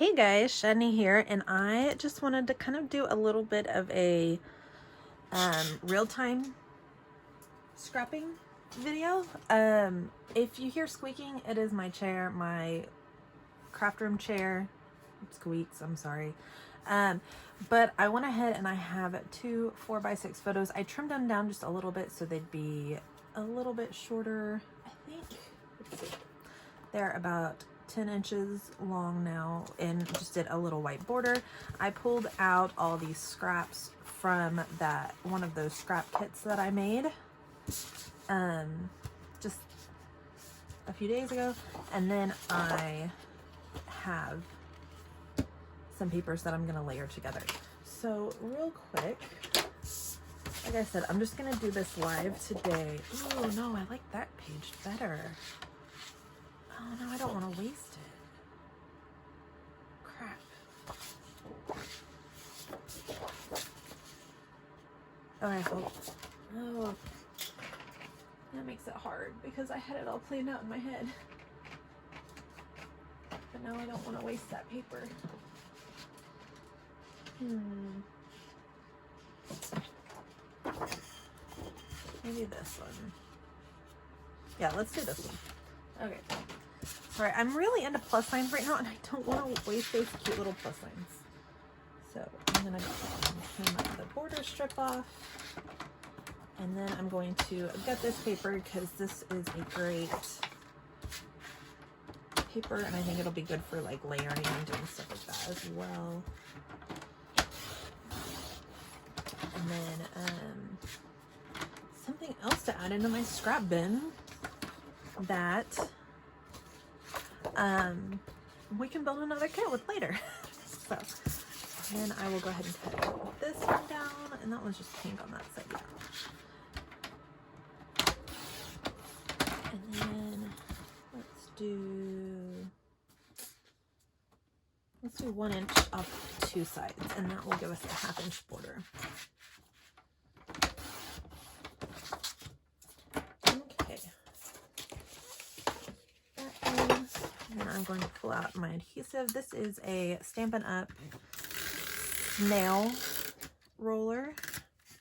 Hey guys, Shani here, and I just wanted to kind of do a little bit of a real-time scrapping video. If you hear squeaking, it is my chair, my craft room chair. It squeaks, I'm sorry. But I went ahead and I have two 4x6 photos. I trimmed them down just a little bit so they'd be a little bit shorter. I think, let's see, they're about 10 inches long now, and just did a little white border. I pulled out all these scraps from that one of those scrap kits that I made just a few days ago, and then I have some papers that I'm gonna layer together. So real quick, like I said, I'm just gonna do this live today. Oh no, I like that page better. Oh no, I don't want to waste it. Crap. Oh, I hope. Oh, that makes it hard because I had it all planned out in my head. But now I don't want to waste that paper. Maybe this one. Yeah, let's do this one. Okay. Sorry, I'm really into plus signs right now, and I don't want to waste those cute little plus signs. So I'm going to trim the border strip off, and then I'm going to gut this paper because this is a great paper, and I think it'll be good for like layering and doing stuff like that as well. And then something else to add into my scrap bin that we can build another kit with later. So then I will go ahead and cut this one down, and that one's just pink on that side. Yeah. And then let's do 1 inch off 2 sides, and that will give us a 1/2 inch border. And I'm going to pull out my adhesive. This is a Stampin' Up! Nail roller,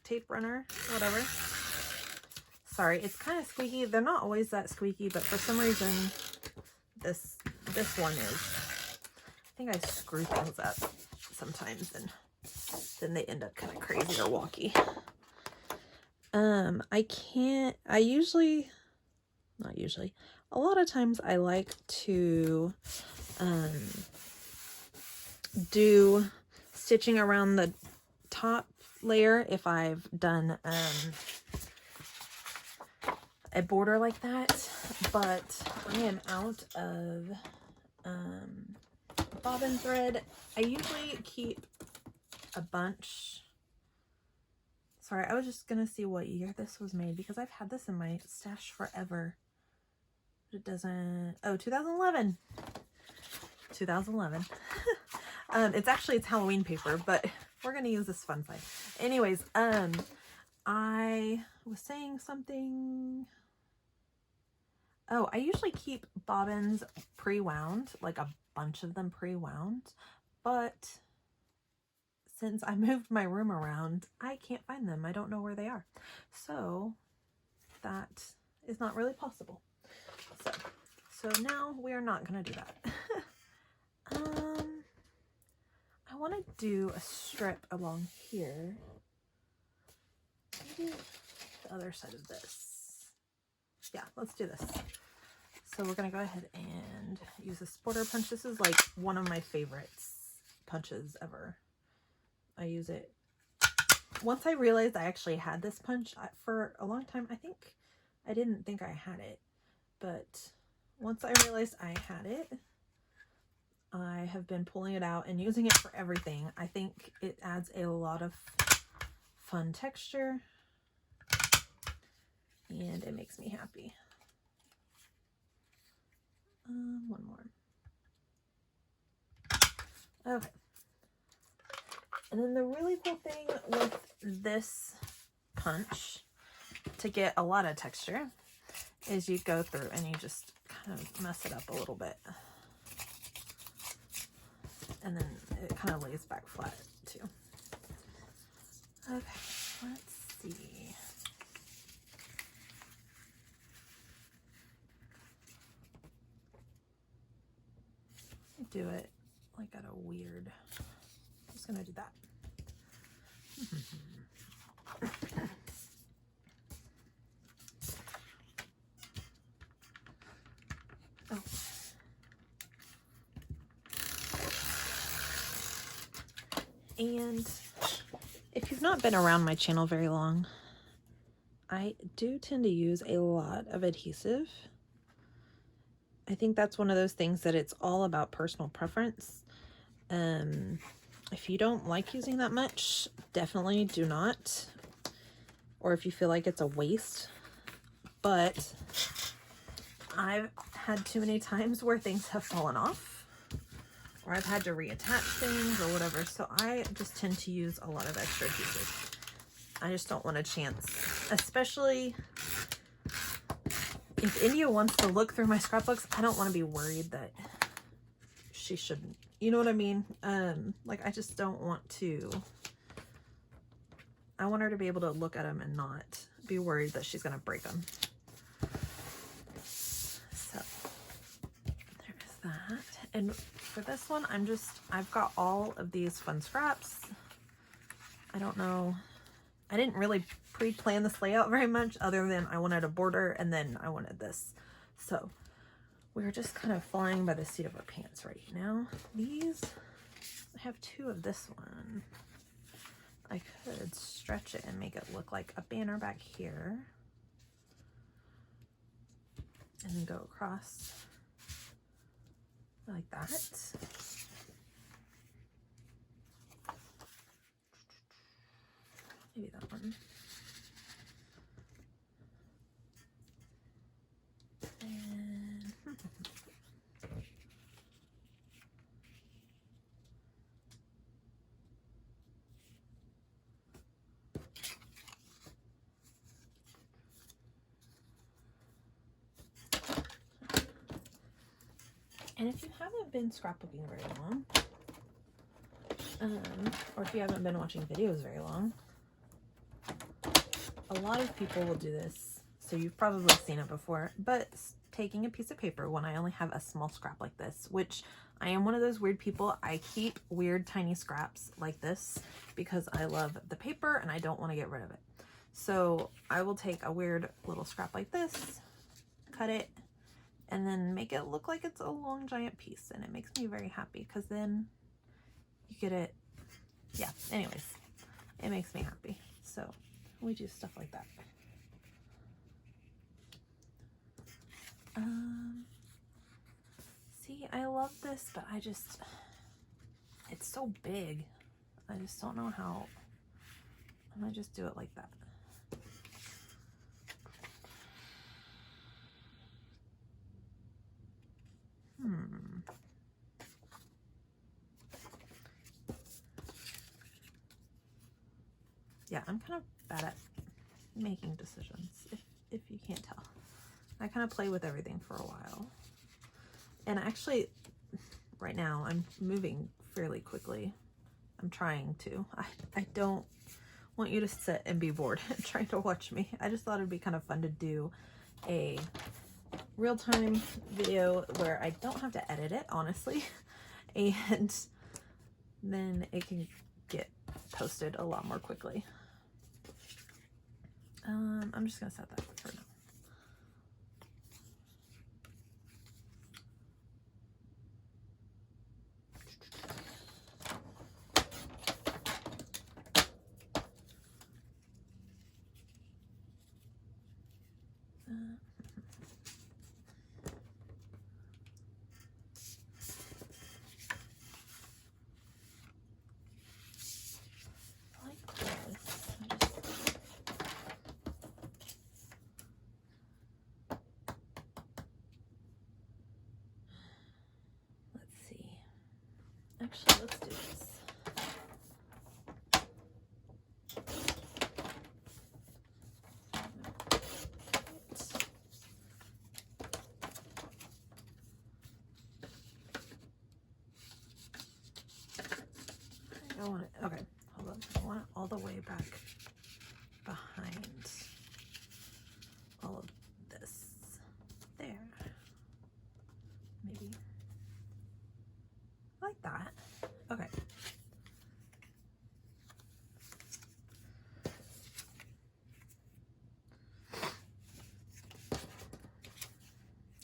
tape runner, whatever. Sorry, it's kind of squeaky. They're not always that squeaky, but for some reason, this one is. I think I screw things up sometimes, and then they end up kind of crazy or wonky. A lot of times I like to do stitching around the top layer if I've done a border like that, but I am out of bobbin thread. I usually keep a bunch. Sorry, I was just gonna see what year this was made because I've had this in my stash forever. It doesn't. Oh, 2011. 2011. It's Halloween paper, but we're gonna use this fun side. Anyways, I was saying something. Oh, I usually keep bobbins pre-wound, like a bunch of them pre-wound, but since I moved my room around, I can't find them. I don't know where they are. So that is not really possible. So now we are not going to do that. I want to do a strip along here. Maybe the other side of this. Yeah, let's do this. So we're going to go ahead and use a sporter punch. This is like one of my favorites punches ever. I use it. Once I realized I actually had this punch for a long time, I didn't think I had it. But once I realized I had it, I have been pulling it out and using it for everything. I think it adds a lot of fun texture, and it makes me happy. One more. Okay. And then the really cool thing with this punch, to get a lot of texture, is you go through and you just kind of mess it up a little bit. and then it kind of lays back flat too. Okay, let's see. Do it like at a weird, I'm just gonna do that. Oh. And if you've not been around my channel very long, I do tend to use a lot of adhesive. I think that's one of those things that it's all about personal preference. If you don't like using that much, definitely do not. Or if you feel like it's a waste. But I've had too many times where things have fallen off, or I've had to reattach things or whatever. So I just tend to use a lot of extra adhesive. I just don't want a chance, especially if India wants to look through my scrapbooks. I don't want to be worried that she shouldn't, you know what I mean? Like, I just don't want to, I want her to be able to look at them and not be worried that she's going to break them. So there's that. And for this one, I've got all of these fun scraps. I don't know, I didn't really pre-plan this layout very much, other than I wanted a border and then I wanted this. So we're just kind of flying by the seat of our pants right now. These, I have two of this one. I could stretch it and make it look like a banner back here. And then go across like that. Maybe that one. And if you haven't been scrapbooking very long, or if you haven't been watching videos very long, a lot of people will do this. So you've probably seen it before, but taking a piece of paper when I only have a small scrap like this, which I am one of those weird people. I keep weird tiny scraps like this because I love the paper and I don't want to get rid of it. So I will take a weird little scrap like this, cut it, and then make it look like it's a long giant piece, and it makes me very happy because then you get it. Yeah, anyways, it makes me happy. So we do stuff like that. See, I love this, but it's so big. I just don't know how. And I just do it like that. Yeah, I'm kind of bad at making decisions, if you can't tell. I kind of play with everything for a while. And actually, right now, I'm moving fairly quickly. I'm trying to. I don't want you to sit and be bored trying to watch me. I just thought it'd be kind of fun to do a real-time video where I don't have to edit it, honestly. And then it can get posted a lot more quickly. I'm just gonna set that for now. Actually, let's do this. I want it, okay, hold on. I want it all the way back behind all of this. There. Maybe. Like that. Okay.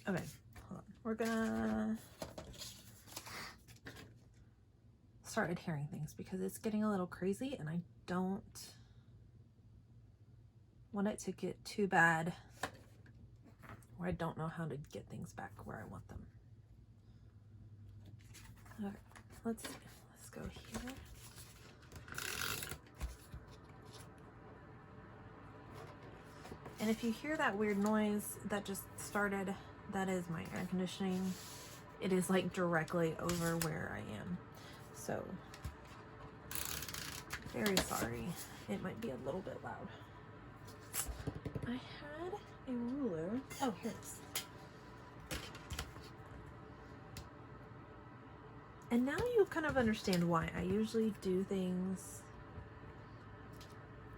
Okay, hold on. We're gonna start adhering things because it's getting a little crazy and I don't want it to get too bad where I don't know how to get things back where I want them. Okay, let's go here. And if you hear that weird noise that just started, that is my air conditioning. It is like directly over where I am. So, very sorry. It might be a little bit loud. I had a ruler. Oh, here it is. And now you kind of understand why I usually do things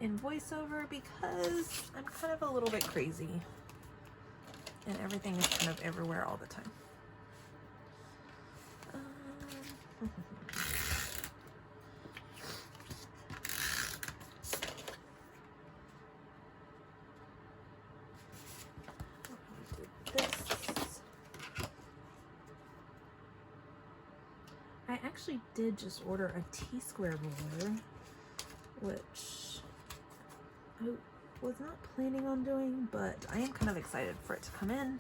in voiceover, because I'm kind of a little bit crazy and everything is kind of everywhere all the time. I actually did just order a T-square ruler, which I was not planning on doing, but I am kind of excited for it to come in.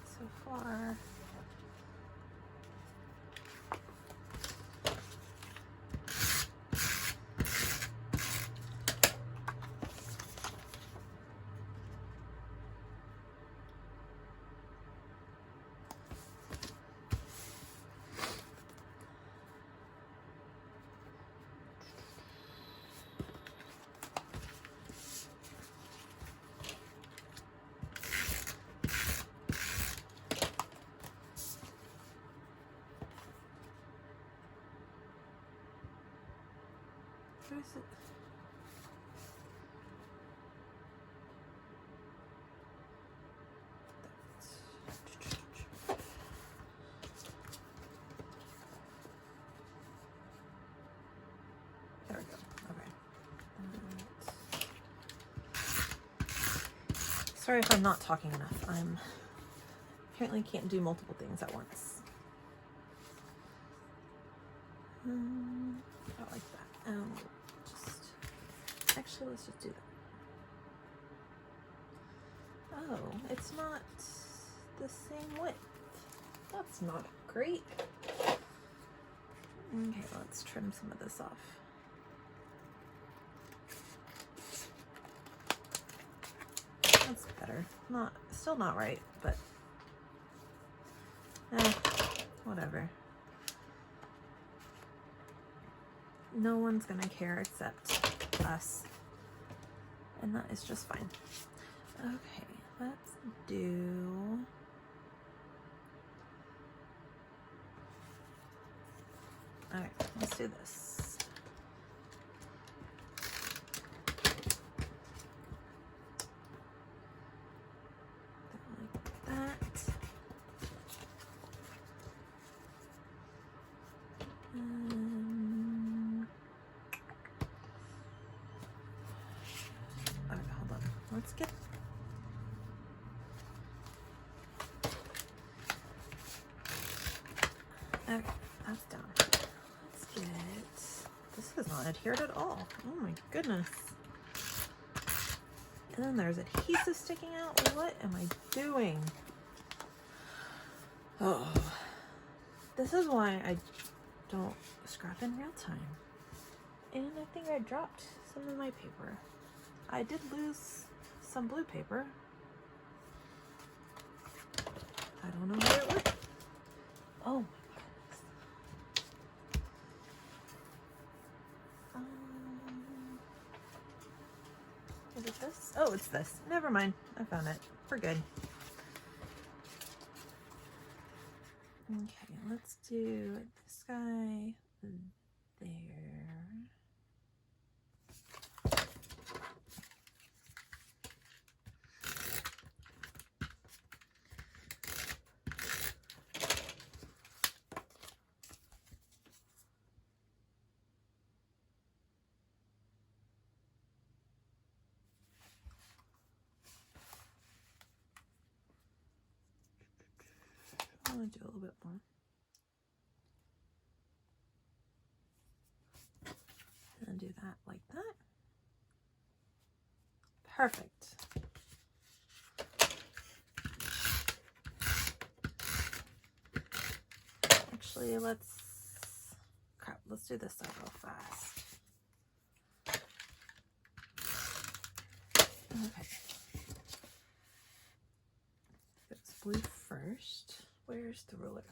So far, where is it? There we go. Okay. Sorry if I'm not talking enough. I'm apparently can't do multiple things at once. I like that. Actually, let's just do that. Oh, it's not the same width. That's not great. Okay, let's trim some of this off. That's better. Still not right, but whatever. No one's gonna care except us, and that is just fine. Okay, let's do alright, let's do this. Like that. Alright, hold on. Let's get okay, that's done. Let's get this is not adhered at all. Oh my goodness. And then there's adhesive sticking out. What am I doing? Oh, this is why I don't scrap in real time. And I think I dropped some of my paper. I did lose some blue paper. I don't know where it went. Oh my goodness. Oh, it's this. Never mind. I found it. We're good. Okay, let's do this guy there. I want to do a little bit more. And do that like that. Perfect. Actually, let's do this side real fast. Okay. Fix blue first. Where's the ruler?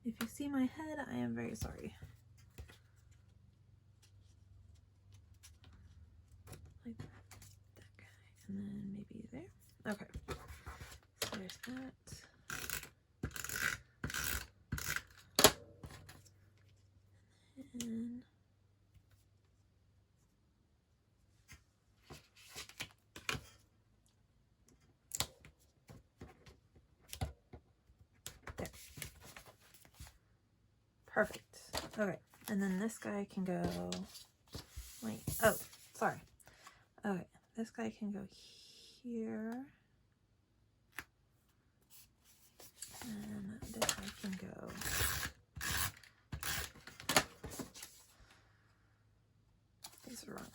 If you see my head, I am very sorry. Like that guy. And then maybe there. Okay. So there's that. And there. Perfect. Okay. And then this guy can go, wait, oh, sorry. Okay. This guy can go here. And this guy can go these are wrong.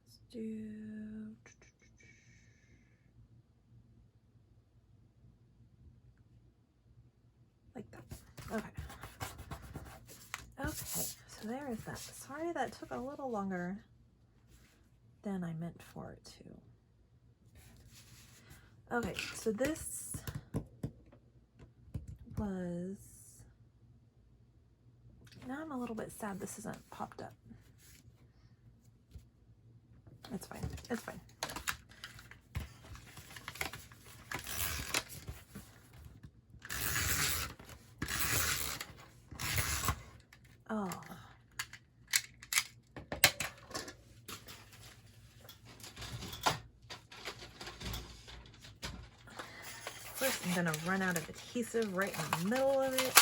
Let's do like that. Okay. Okay, so there is that. Sorry that took a little longer than I meant for it to. Okay, so this was, now I'm a little bit sad this isn't popped up. It's fine, it's fine. Oh. First, I'm gonna run out of adhesive right in the middle of it.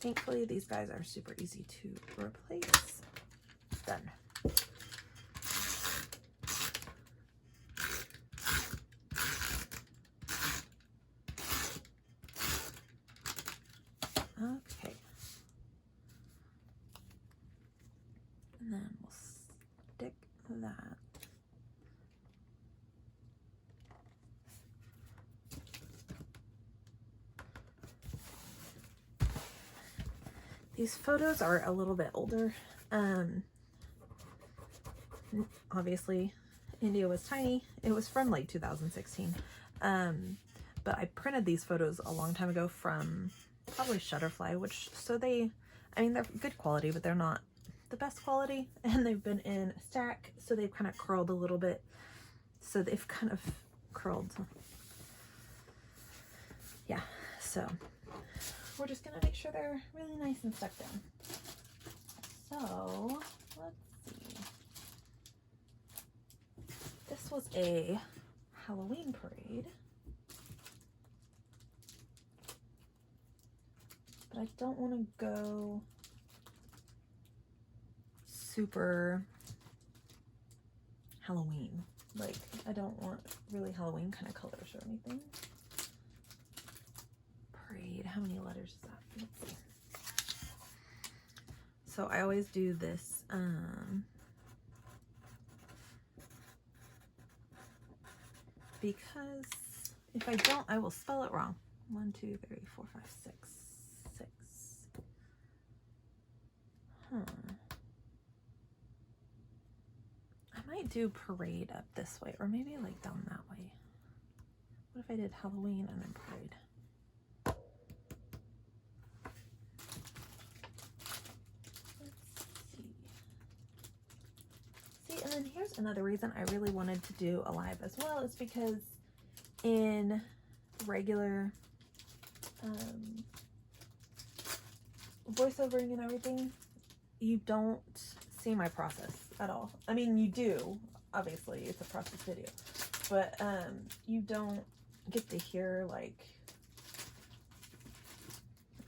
Thankfully, these guys are super easy to replace. Done. Okay. And then we'll stick that. These photos are a little bit older. Obviously, India was tiny. It was from like 2016. But I printed these photos a long time ago from probably Shutterfly, which, so they, I mean, they're good quality, but they're not the best quality. And they've been in a stack, so they've kind of curled a little bit. So they've kind of curled. Yeah, so we're just gonna make sure they're really nice and stuck down. So let's see. This was a Halloween parade, but I don't want to go super Halloween. Like, I don't want really Halloween kind of colors or anything. Parade, how many letters is that? Let's see. So I always do this, because if I don't, I will spell it wrong. 1, 2, 3, 4, 5, 6. Huh. might do parade up this way, or maybe like down that way. What if I did Halloween and then parade? See, and then here's another reason I really wanted to do a live as well, is because in regular voiceovering and everything, you don't see my process at all. I mean, you do, obviously, it's a process video, but you don't get to hear, like,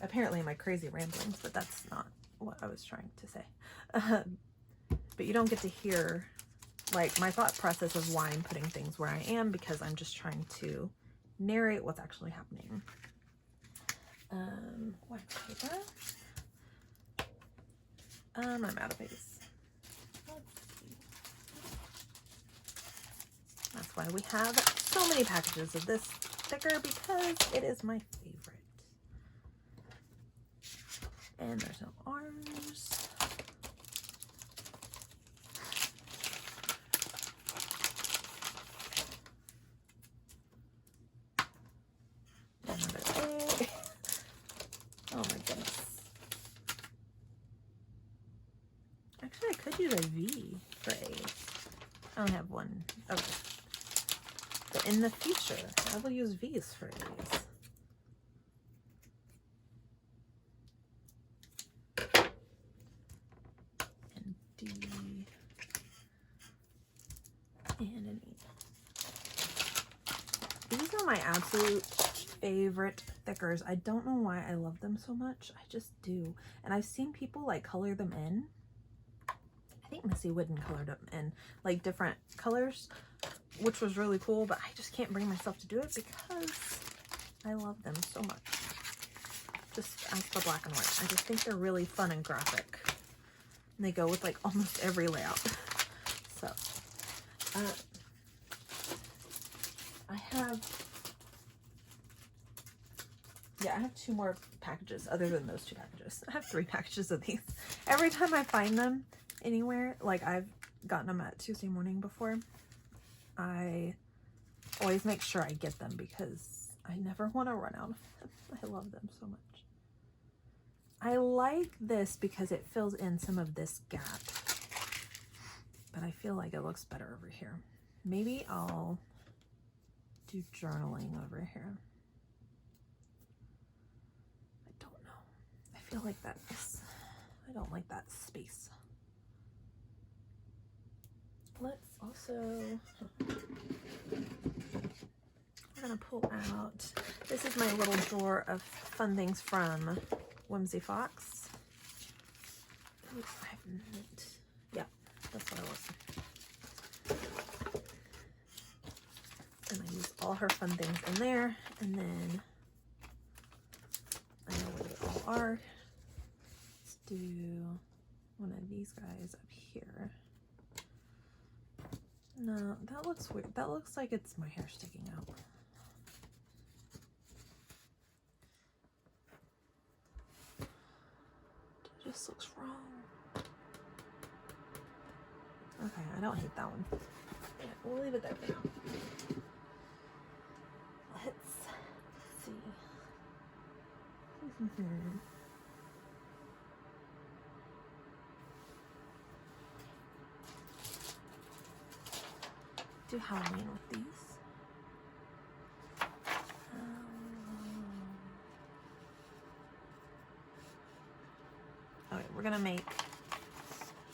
apparently my crazy ramblings, but that's not what I was trying to say. But you don't get to hear, like, my thought process of why I'm putting things where I am, because I'm just trying to narrate what's actually happening. Wax paper. I'm out of base. Let's see. That's why we have so many packages of this sticker, because it is my favorite. And there's no arms. Another egg. Oh my goodness. Actually, I could use a V for A's. I only have one. Okay. But in the future, I will use V's for A's. And D. And an E. These are my absolute favorite stickers. I don't know why I love them so much. I just do. And I've seen people like color them in. I think Missy Wooden colored them in like different colors, which was really cool, but I just can't bring myself to do it because I love them so much. Just as for black and white, I just think they're really fun and graphic. And they go with like almost every layout. So, I have 2 more packages other than those 2 packages. I have 3 packages of these. Every time I find them anywhere, like I've gotten them at Tuesday morning before, I always make sure I get them because I never want to run out of them. I love them so much. I like this because it fills in some of this gap, but I feel like it looks better over here. Maybe I'll do journaling over here. I don't know. I feel like that is, I don't like that space. Let's also, we're gonna pull out, this is my little drawer of fun things from Whimsy Fox. Oops, I haven't, yeah, that's what it was. And I use all her fun things in there, and then I know where they all are. Let's do one of these guys up here. No, that looks weird. That looks like it's my hair sticking out. It just looks wrong. Okay, I don't hate that one. Yeah, we'll leave it there for now. Let's see. Do Halloween with these. Okay, we're gonna make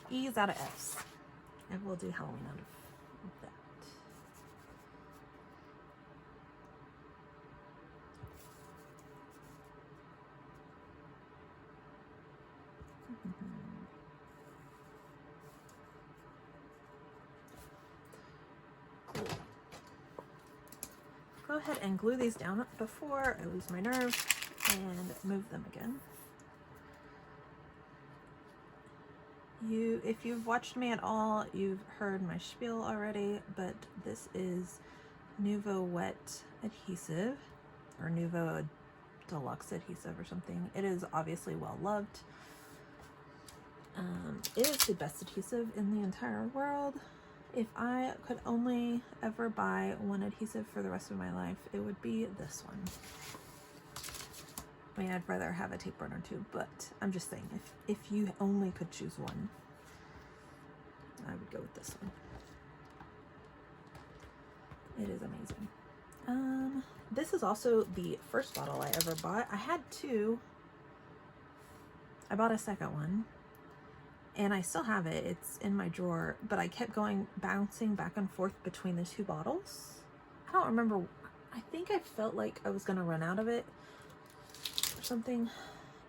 E's out of F's, and we'll do Halloween out of that. Go ahead and glue these down before I lose my nerve and move them again. If you've watched me at all, you've heard my spiel already, but this is Nouveau Wet adhesive, or Nouveau Deluxe adhesive or something. It is obviously well loved. It is the best adhesive in the entire world. If I could only ever buy one adhesive for the rest of my life, it would be this one. I mean, I'd rather have a tape runner too, but I'm just saying, if you only could choose one, I would go with this one. It is amazing. This is also the first bottle I ever bought. I had two. I bought a second one, and I still have it. It's in my drawer, but I kept bouncing back and forth between the two bottles. I don't remember. I think I felt like I was gonna run out of it or something.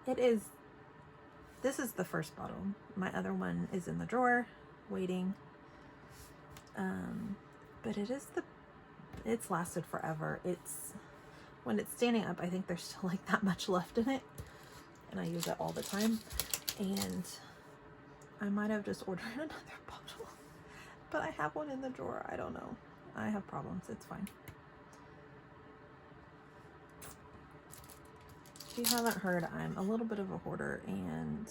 This is the first bottle. My other one is in the drawer waiting. But it's lasted forever. When it's standing up, I think there's still like that much left in it, and I use it all the time. And I might have just ordered another bottle, but I have one in the drawer. I don't know. I have problems. It's fine. If you haven't heard, I'm a little bit of a hoarder, and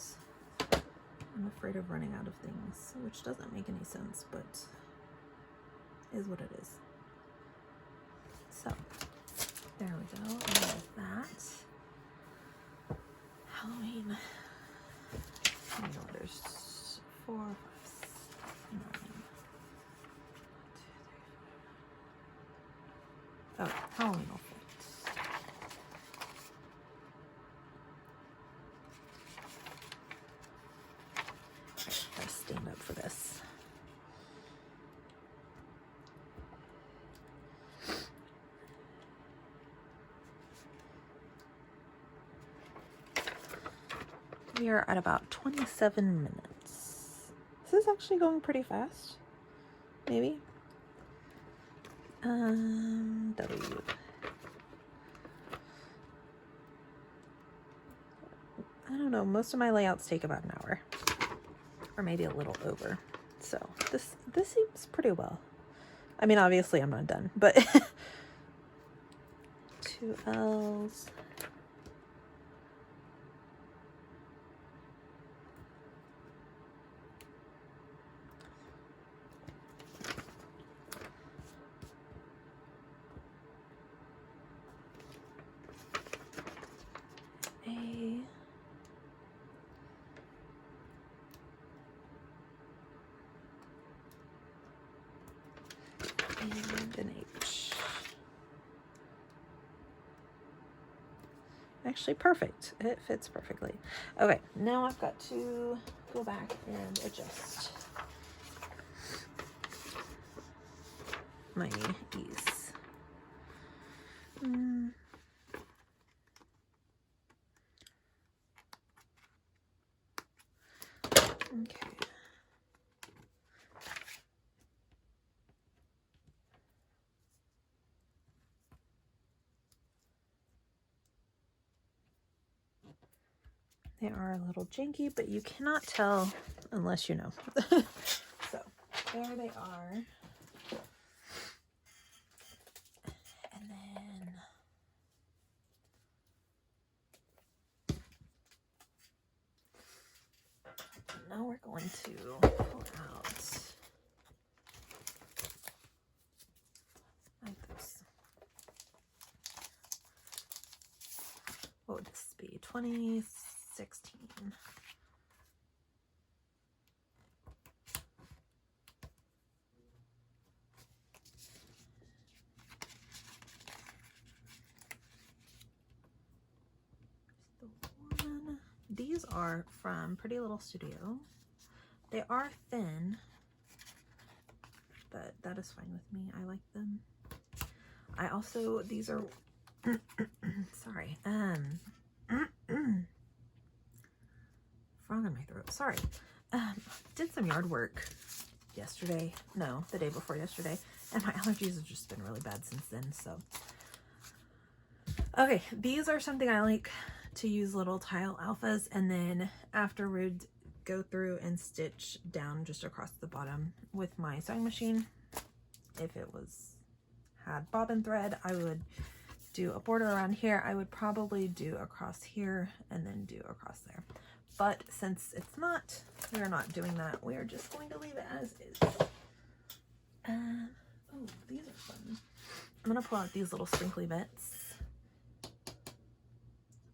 I'm afraid of running out of things, which doesn't make any sense, but is what it is. So there we go. And there's that. Halloween. I know there's 4, 5, 6, 9. 1, 2, 3, 4. Oh, Halloween will fit. I gotta stand up for this. We are at about 27 minutes. This is actually going pretty fast. Maybe. W. I don't know. Most of my layouts take about an hour, or maybe a little over. So this seems pretty well. I mean, obviously I'm not done, but 2 L's. And an H. Actually, perfect. It fits perfectly. Okay, now I've got to go back and adjust my E's. Okay. They are a little janky, but you cannot tell unless you know. So there they are. And then now we're going to pull out like this. What would this be? 2016. These are from Pretty Little Studio. They are thin, but that is fine with me. I like them. I also, these are, sorry, frog in my throat, sorry. Did some yard work yesterday, no, the day before yesterday, and my allergies have just been really bad since then, so. Okay, these are something I like to use little tile alphas, and then afterwards go through and stitch down just across the bottom with my sewing machine. If it had bobbin thread, I would do a border around here. I would probably do across here and then do across there. But since it's not, we're not doing that. We are just going to leave it as is. Oh, these are fun. I'm gonna pull out these little sprinkly bits.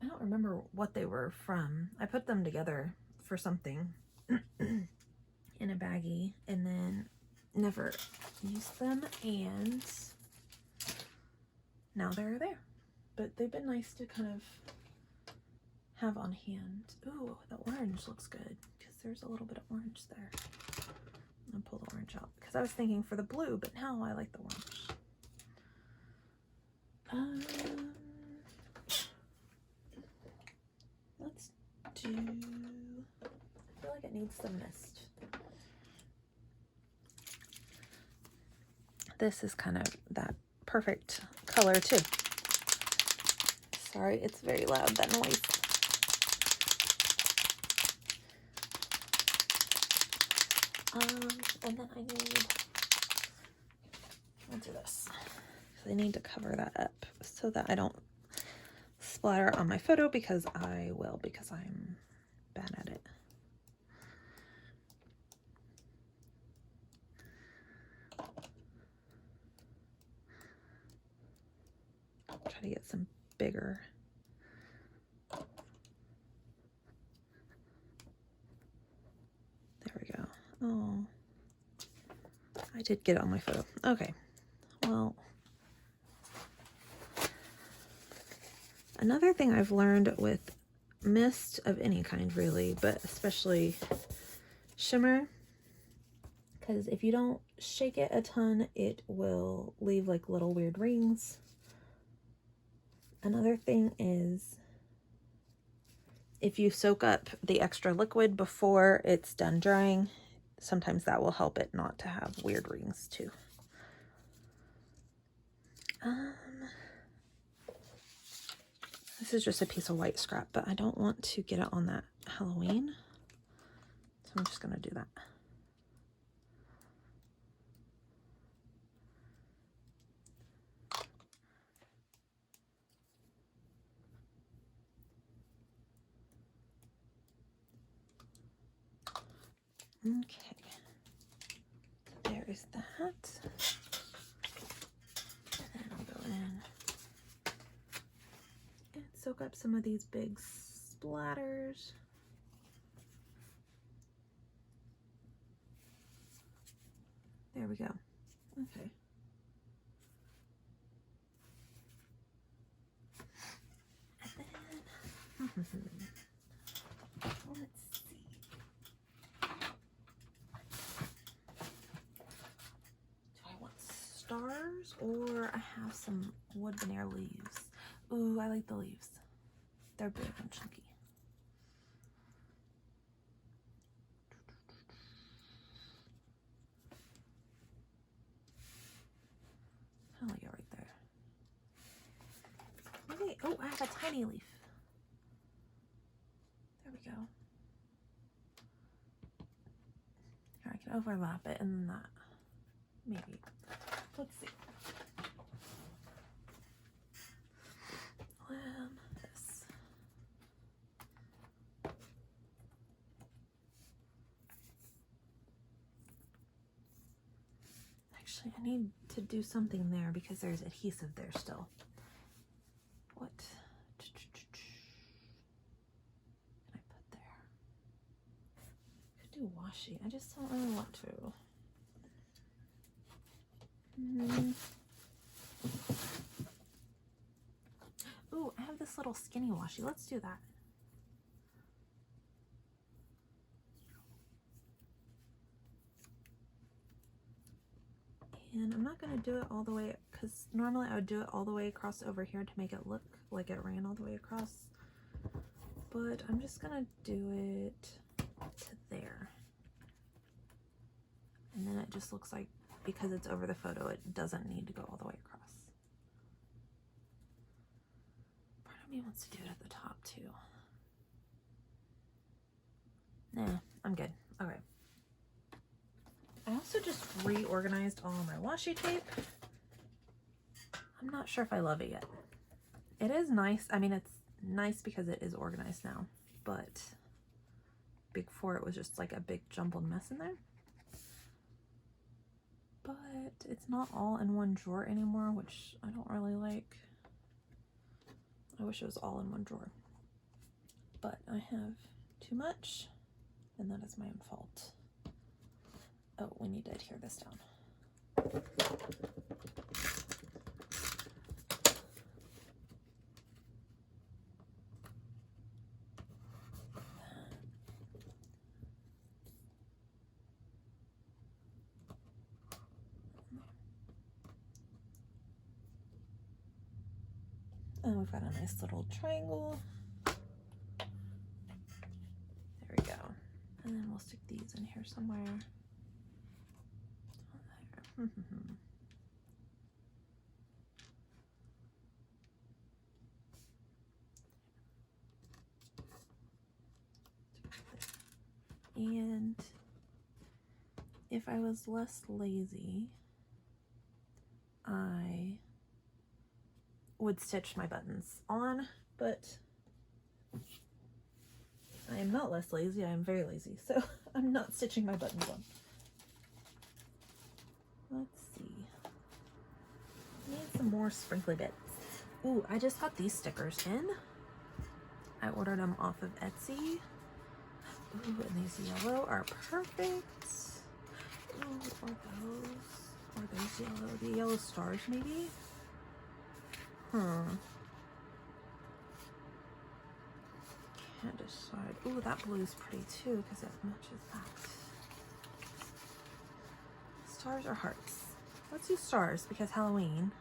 I don't remember what they were from. I put them together for something in a baggie and then never used them, and now they're there. But they've been nice to kind of have on hand. Ooh, the orange looks good because there's a little bit of orange there. I'm gonna pull the orange out because I was thinking for the blue, but now I like the orange. Let's do, I feel like it needs some mist. This is kind of that perfect color too. Sorry, it's very loud, that noise. And then I'll do this. I need to cover that up so that I don't splatter on my photo, because I will, because I'm bad at it. Try to get some bigger. There we go. Oh, I did get it on my photo. Okay, well, another thing I've learned with mist of any kind really, but especially shimmer, because if you don't shake it a ton, it will leave like little weird rings. Another thing is if you soak up the extra liquid before it's done drying, sometimes that will help it not to have weird rings too. This is just a piece of white scrap, but I don't want to get it on that Halloween, so I'm just gonna do that. Okay, there is that. And I'll go in and soak up some of these big splatters. There we go. Okay. And then, let's see. Do I want stars, or I have some wood veneer leaves? Ooh, I like the leaves. They're big and chunky. I like it right there. Okay. Oh, I have a tiny leaf. There we go. Here, I can overlap it and then that. Maybe. Let's see. This. Actually, I need to do something there because there's adhesive there still. What can I put there? I could do washi. I just don't really want to. Ooh, I have this little skinny washi. Let's do that. And I'm not going to do it all the way, because normally I would do it all the way across over here to make it look like it ran all the way across. But I'm just going to do it to there. And then it just looks like, because it's over the photo, it doesn't need to go all the way across. Part of me wants to do it at the top too. Nah, I'm good. Okay. I also just reorganized all my washi tape. I'm not sure if I love it yet. It is nice. I mean, it's nice because it is organized now, but before it was just like a big jumbled mess in there. but it's not all in one drawer anymore, which I don't really like. I wish it was all in one drawer, but I have too much, and that is my own fault. Oh, we need to adhere this down. And we've got a nice little triangle. There we go. And then we'll stick these in here somewhere. There. And if I was less lazy, I would stitch my buttons on, but I am not less lazy, I am very lazy, so I'm not stitching my buttons on. Let's see. I need some more sprinkly bits. Ooh, I just got these stickers in. I ordered them off of Etsy. Ooh, and these yellow are perfect. Ooh, are those yellow? The yellow stars, maybe? Can't decide. Ooh, that blue's pretty too, because it matches that. Stars or hearts? Let's do stars, because Halloween.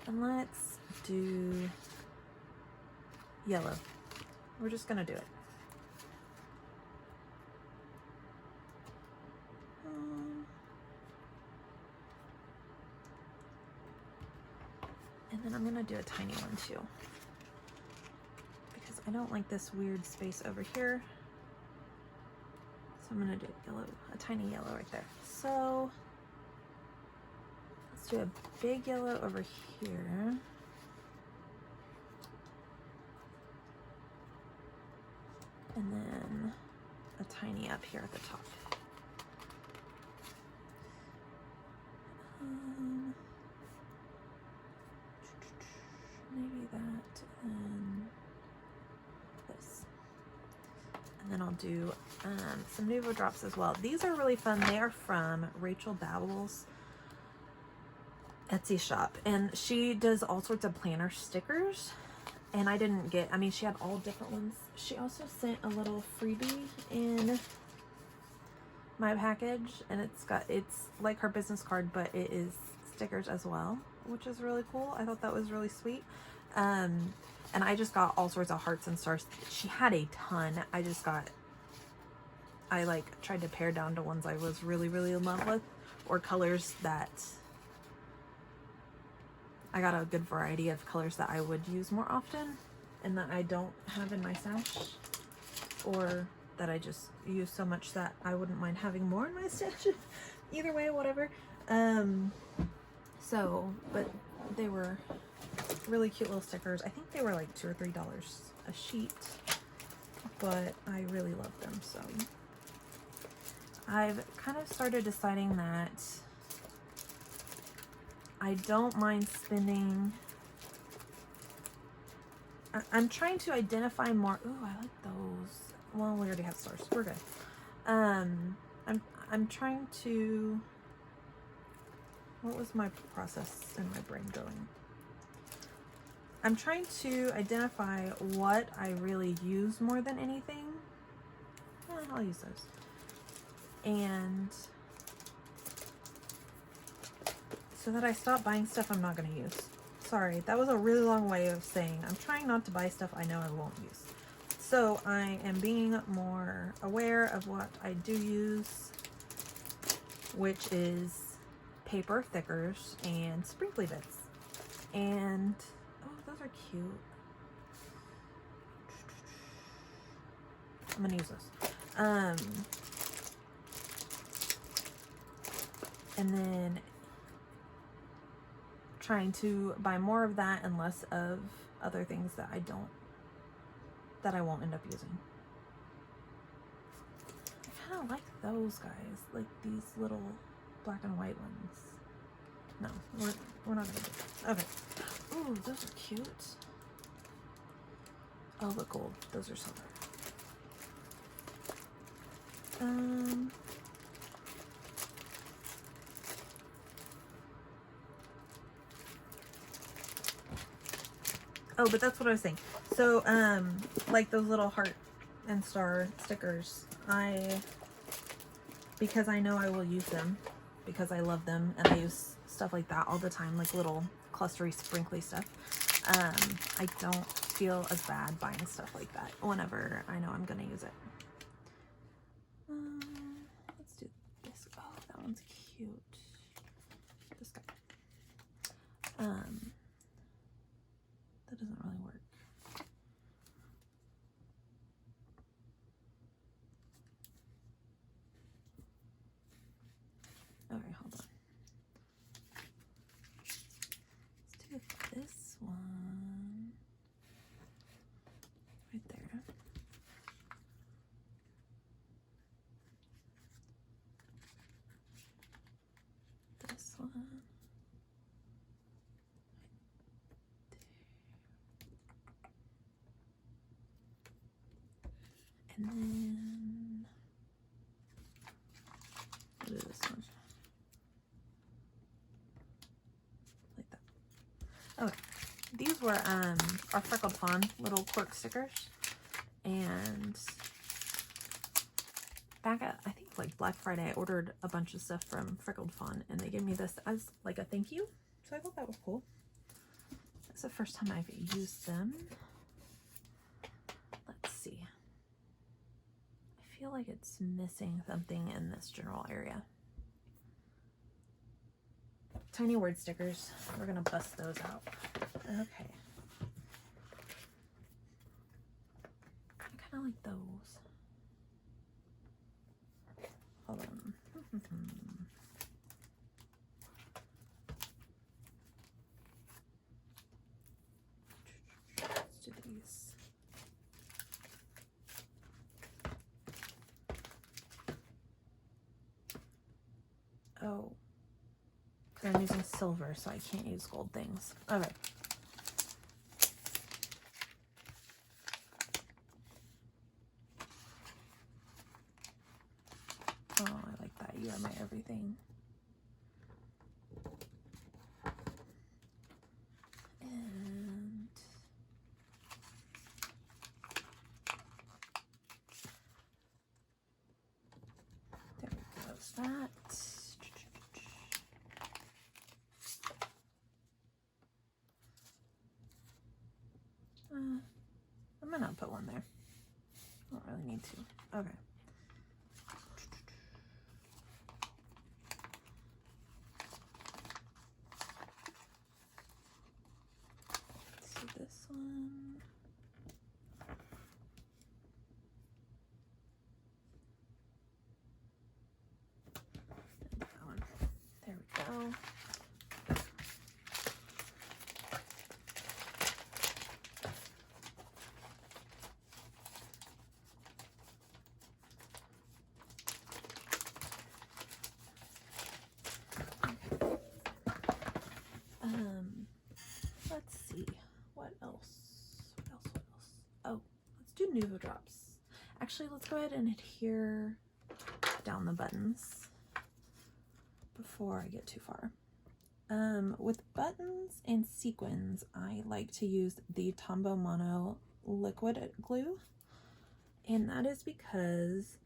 And let's do yellow. We're just gonna do it. And then I'm gonna do a tiny one too, because I don't like this weird space over here. So I'm gonna do yellow, a tiny yellow right there. So let's do a big yellow over here. And then a tiny up here at the top. Maybe that and this. And then I'll do some Nuvo drops as well. These are really fun. They are from Rachel Babel's Etsy shop, and she does all sorts of planner stickers. And I didn't get, I mean, she had all different ones. She also sent a little freebie in my package, and it's like her business card, but it is stickers as well, which is really cool. I thought that was really sweet. And I just got all sorts of hearts and stars. She had a ton. I like tried to pare down to ones I was really, really in love with, or colors that I got a good variety of colors that I would use more often and that I don't have in my stash, or that I just use so much that I wouldn't mind having more in my stash. Either way, whatever. But they were really cute little stickers. I think they were like $2 or $3 a sheet, but I really love them. So I've kind of started deciding that I don't mind spending. I'm trying to identify more. Ooh, I like those. Well, we already have stars. We're good. I'm trying to. What was my process in my brain going? I'm trying to identify what I really use more than anything. I'll use those. And so that I stop buying stuff I'm not going to use. Sorry, that was a really long way of saying I'm trying not to buy stuff I know I won't use. So I am being more aware of what I do use, which is paper thickers and sprinkly bits. And oh, those are cute. I'm gonna use those. And then trying to buy more of that and less of other things that I won't end up using. I kind of like those guys, like these little black and white ones. No, we're not gonna do that. Okay. Ooh, those are cute. Oh, but gold. Those are silver. Oh, but that's what I was saying. So, like those little heart and star stickers, because I know I will use them, because I love them, and I use stuff like that all the time, like little clustery, sprinkly stuff. I don't feel as bad buying stuff like that whenever I know I'm gonna use it. Let's do this. Oh, that one's cute. This guy. That doesn't really work. Okay, hold on. Let's do this one right there. This one. And then we'll do this one. Like that. Okay. These were our Freckled Fawn little cork stickers. And back at, I think like Black Friday, I ordered a bunch of stuff from Freckled Fawn and they gave me this as like a thank you. So I thought that was cool. It's the first time I've used them. Let's see. I feel like it's missing something in this general area. Tiny word stickers. We're gonna bust those out. Okay. I kind of like those. Hold on. Let's do these. Oh, because I'm using silver, so I can't use gold things. Okay. Oh, I like that. You are my everything. And there goes that. I'm gonna put one there. I don't really need to. Okay. Let's do this one. And that one. There we go. Let's see, what else? Oh, let's do Nuvo drops. Actually, let's go ahead and adhere down the buttons before I get too far. With buttons and sequins, I like to use the Tombow Mono liquid glue, and that is because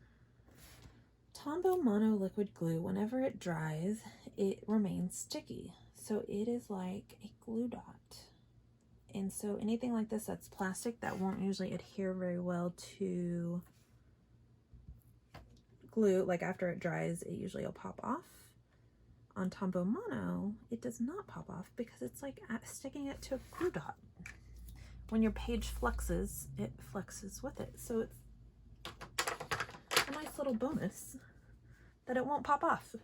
Tombow Mono liquid glue, whenever it dries, it remains sticky. So it is like a glue dot. And so anything like this that's plastic that won't usually adhere very well to glue, like after it dries, it usually will pop off. On Tombow Mono, it does not pop off because it's like sticking it to a glue dot. When your page flexes, it flexes with it. So it's a nice little bonus that it won't pop off.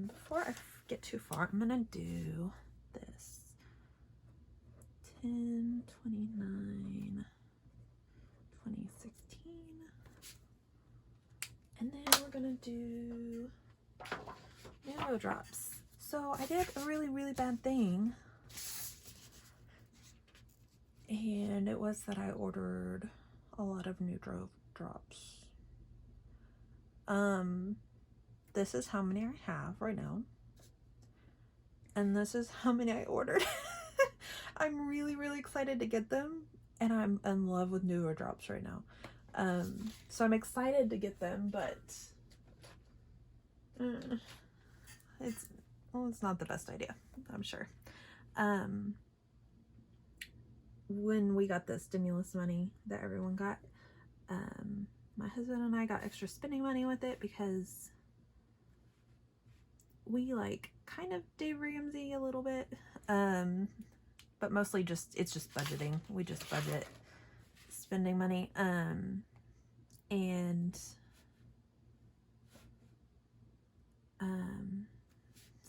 Before I get too far, I'm gonna do this 10, 29, 2016, and then we're gonna do Nuvo drops. So I did a really bad thing. And it was that I ordered a lot of Nuvo drops. This is how many I have right now. And this is how many I ordered. I'm really excited to get them. And I'm in love with Nuvo drops right now. So I'm excited to get them, but it's not the best idea, I'm sure. When we got the stimulus money that everyone got, my husband and I got extra spending money with it because we like kind of Dave Ramsey a little bit, but mostly it's just budgeting. We just budget spending money, and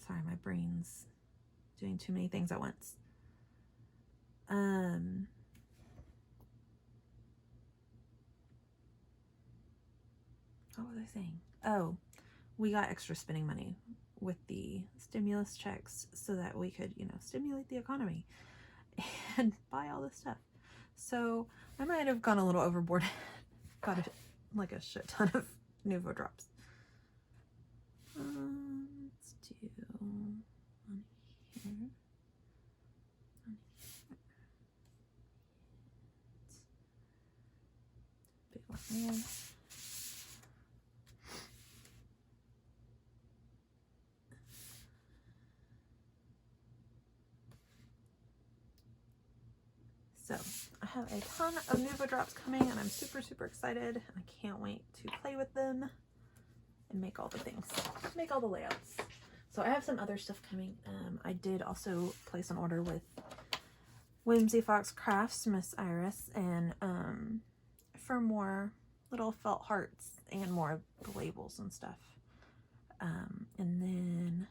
sorry, my brain's doing too many things at once. What was I saying? Oh, we got extra spending money with the stimulus checks so that we could, stimulate the economy and buy all this stuff. So I might have gone a little overboard. Got like a shit ton of Nuvo drops. Let's do on here. Big one there. So I have a ton of Nuvo drops coming and I'm super excited. I can't wait to play with them and make all the things, make all the layouts. So I have some other stuff coming. I did also place an order with Whimsy Fox Crafts, Miss Iris, and for more little felt hearts and more of the labels and stuff. And then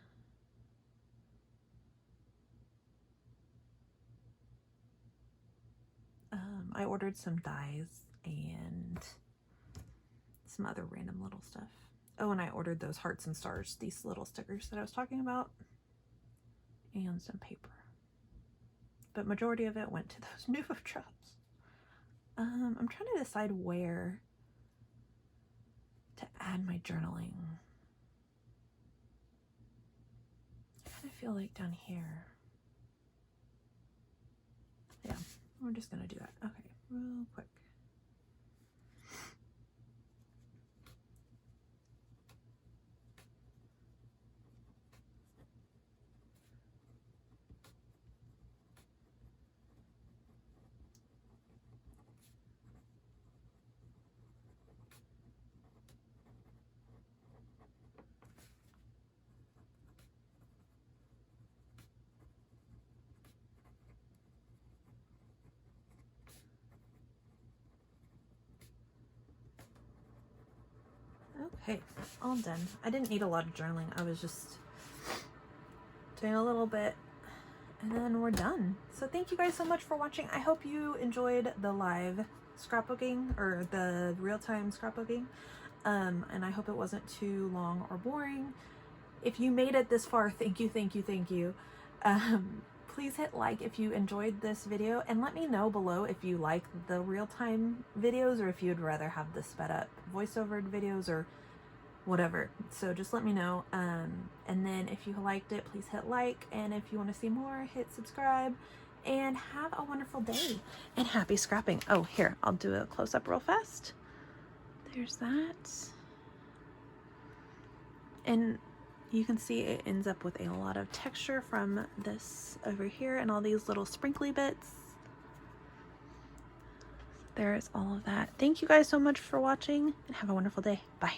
I ordered some dies and some other random little stuff. Oh, and I ordered those hearts and stars, these little stickers that I was talking about, and some paper. But majority of it went to those Nuvo drops. I'm trying to decide where to add my journaling. I kind of feel like down here. Yeah, we're just gonna do that. Okay, real quick. Okay, all done. I didn't need a lot of journaling. I was just doing a little bit and then we're done. So thank you guys so much for watching. I hope you enjoyed the live scrapbooking or the real-time scrapbooking. And I hope it wasn't too long or boring. If you made it this far, thank you. Please hit like if you enjoyed this video and let me know below if you like the real-time videos or if you'd rather have the sped up voiceover videos or whatever. So just let me know. And then if you liked it, please hit like. And if you want to see more, hit subscribe. And have a wonderful day and happy scrapping. Oh, here, I'll do a close-up real fast. There's that. And you can see it ends up with a lot of texture from this over here and all these little sprinkly bits. There's all of that. Thank you guys so much for watching and have a wonderful day. Bye.